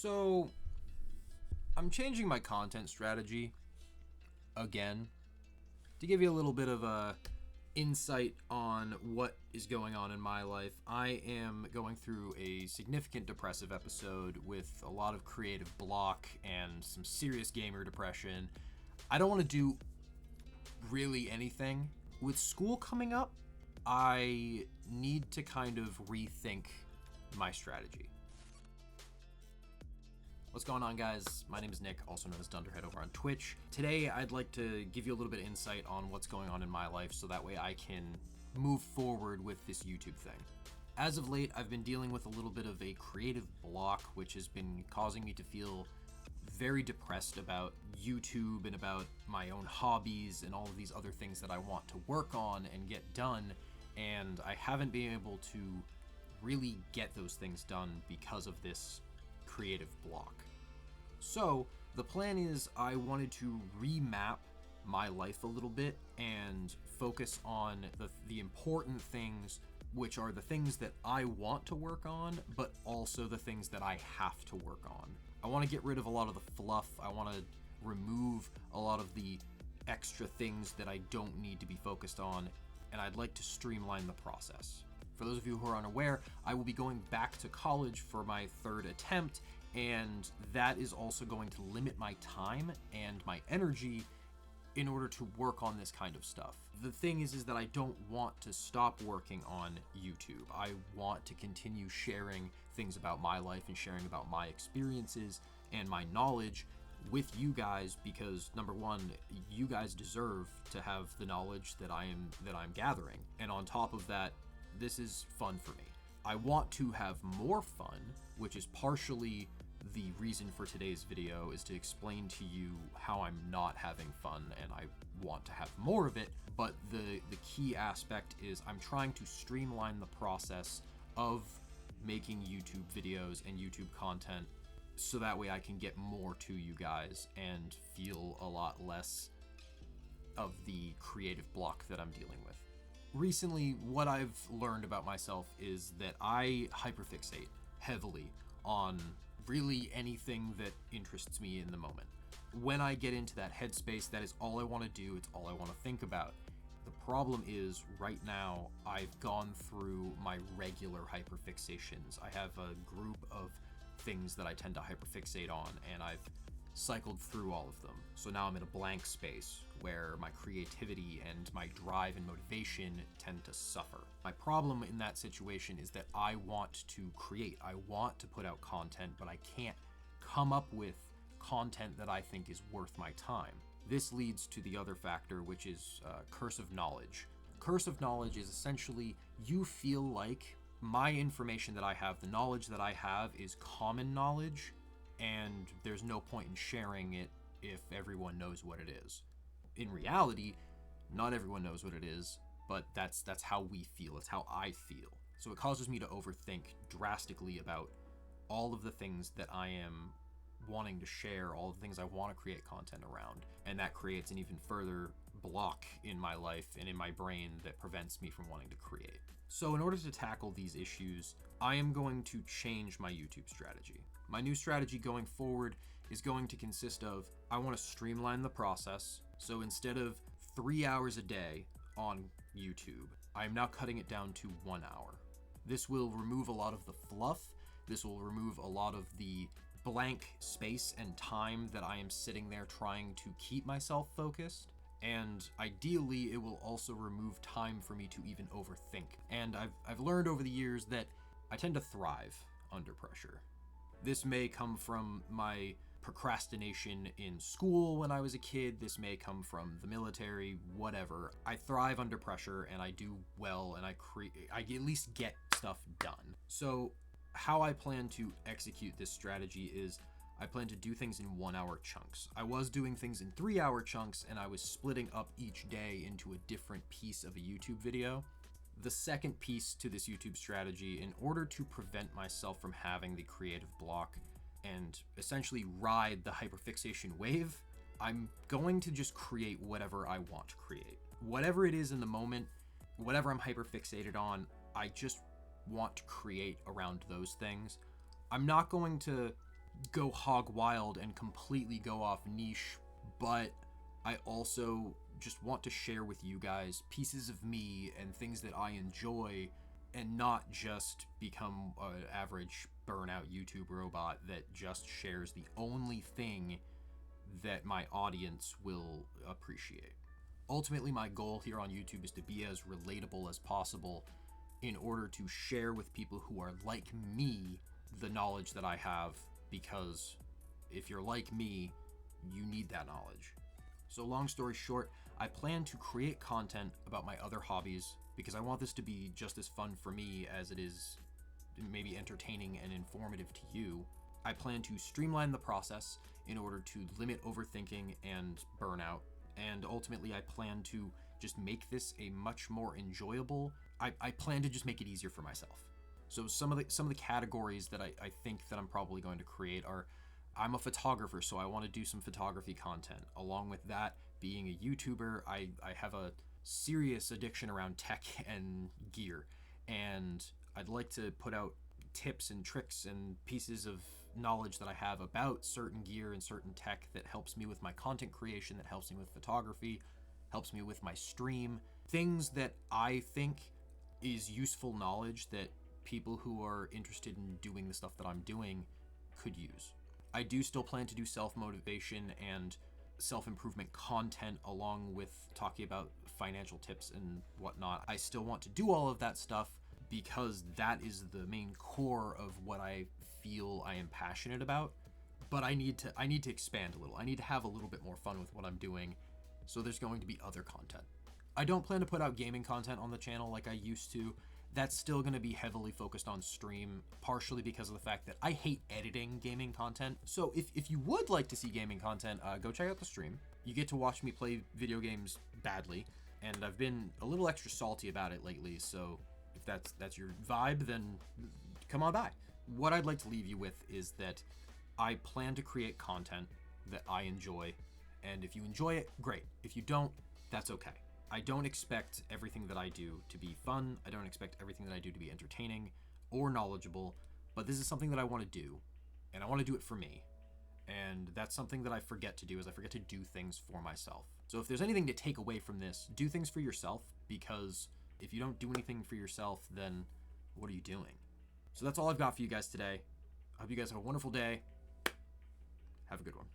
So, I'm changing my content strategy again to give you a little bit of a insight on what is going on in my life. I am going through a significant depressive episode with a lot of creative block and some serious gamer depression. I don't want to do really anything. With school coming up, I need to kind of rethink my strategy. What's going on, guys? My name is Nick, also known as Dunnderhead over on Twitch. Today, I'd like to give you a little bit of insight on what's going on in my life so that way I can move forward with this YouTube thing. As of late, I've been dealing with a little bit of a creative block, which has been causing me to feel very depressed about YouTube and about my own hobbies and all of these other things that I want to work on and get done, and I haven't been able to really get those things done because of this creative block. So the plan is I wanted to remap my life a little bit and focus on the important things, which are the things that I want to work on, but also the things that I have to work on. I want to get rid of a lot of the fluff. I want to remove a lot of the extra things that I don't need to be focused on, and I'd like to streamline the process. For those of you who are unaware, I will be going back to college for my third attempt, and that is also going to limit my time and my energy in order to work on this kind of stuff. The thing is that I don't want to stop working on YouTube. I want to continue sharing things about my life and sharing about my experiences and my knowledge with you guys, because number one, you guys deserve to have the knowledge that I'm gathering. And on top of that, this is fun for me. I want to have more fun, which is partially the reason for today's video, is to explain to you how I'm not having fun and I want to have more of it. But the key aspect is I'm trying to streamline the process of making YouTube videos and YouTube content so that way I can get more to you guys and feel a lot less of the creative block that I'm dealing with. Recently, what I've learned about myself is that I hyperfixate heavily on really anything that interests me in the moment. When I get into that headspace, that is all I want to do, it's all I want to think about. The problem is, right now, I've gone through my regular hyperfixations. I have a group of things that I tend to hyperfixate on, and I've cycled through all of them. So now I'm in a blank space where my creativity and my drive and motivation tend to suffer. My problem in that situation is that I want to create, I want to put out content, but I can't come up with content that I think is worth my time. This leads to the other factor, which is curse of knowledge. Curse of knowledge is essentially you feel like my information that I have, the knowledge that I have, is common knowledge, and there's no point in sharing it if everyone knows what it is. In reality, not everyone knows what it is, but that's how we feel. It's how I feel. So it causes me to overthink drastically about all of the things that I am wanting to share, all the things I want to create content around, and that creates an even further block in my life and in my brain that prevents me from wanting to create. So in order to tackle these issues, I am going to change my YouTube strategy. My new strategy going forward is going to consist of, I want to streamline the process. So instead of 3 hours a day on YouTube, I'm now cutting it down to 1 hour. This will remove a lot of the fluff. This will remove a lot of the blank space and time that I am sitting there trying to keep myself focused. And ideally, it will also remove time for me to even overthink. And I've learned over the years that I tend to thrive under pressure. This may come from my procrastination in school when I was a kid. This may come from the military, whatever. I thrive under pressure and I do well, and I at least get stuff done. So how I plan to execute this strategy is I plan to do things in 1 hour chunks. I was doing things in 3 hour chunks, and I was splitting up each day into a different piece of a YouTube video. The second piece to this YouTube strategy, in order to prevent myself from having the creative block and essentially ride the hyperfixation wave, I'm going to just create whatever I want to create. Whatever it is in the moment, whatever I'm hyperfixated on, I just want to create around those things. I'm not going to go hog wild and completely go off niche, but I also just want to share with you guys pieces of me and things that I enjoy, and not just become an average burnout YouTube robot that just shares the only thing that my audience will appreciate. Ultimately, my goal here on YouTube is to be as relatable as possible in order to share with people who are like me the knowledge that I have, because if you're like me, you need that knowledge. So long story short, I plan to create content about my other hobbies because I want this to be just as fun for me as it is maybe entertaining and informative to you. I plan to streamline the process in order to limit overthinking and burnout, and ultimately I plan to just make this a much more enjoyable. I plan to just make it easier for myself. So some of the categories that I think that I'm probably going to create are, I'm a photographer, so I want to do some photography content. Along with that, being a YouTuber, I have a serious addiction around tech and gear, and I'd like to put out tips and tricks and pieces of knowledge that I have about certain gear and certain tech that helps me with my content creation, that helps me with photography, helps me with my stream. Things that I think is useful knowledge that people who are interested in doing the stuff that I'm doing could use. I do still plan to do self-motivation and self-improvement content along with talking about financial tips and whatnot. I still want to do all of that stuff because that is the main core of what I feel I am passionate about. But I need to expand a little. I need to have a little bit more fun with what I'm doing. So there's going to be other content. I don't plan to put out gaming content on the channel like I used to. That's still going to be heavily focused on stream, partially because of the fact that I hate editing gaming content. So if you would like to see gaming content, go check out the stream. You get to watch me play video games badly, and I've been a little extra salty about it lately, so if that's your vibe, then come on by. What I'd like to leave you with is that I plan to create content that I enjoy, and if you enjoy it, great. If you don't, that's okay. I don't expect everything that I do to be fun. I don't expect everything that I do to be entertaining or knowledgeable, but this is something that I want to do, and I want to do it for me. And that's something that I forget to do, is I forget to do things for myself. So if there's anything to take away from this, do things for yourself, because if you don't do anything for yourself, then what are you doing? So that's all I've got for you guys today. I hope you guys have a wonderful day. Have a good one.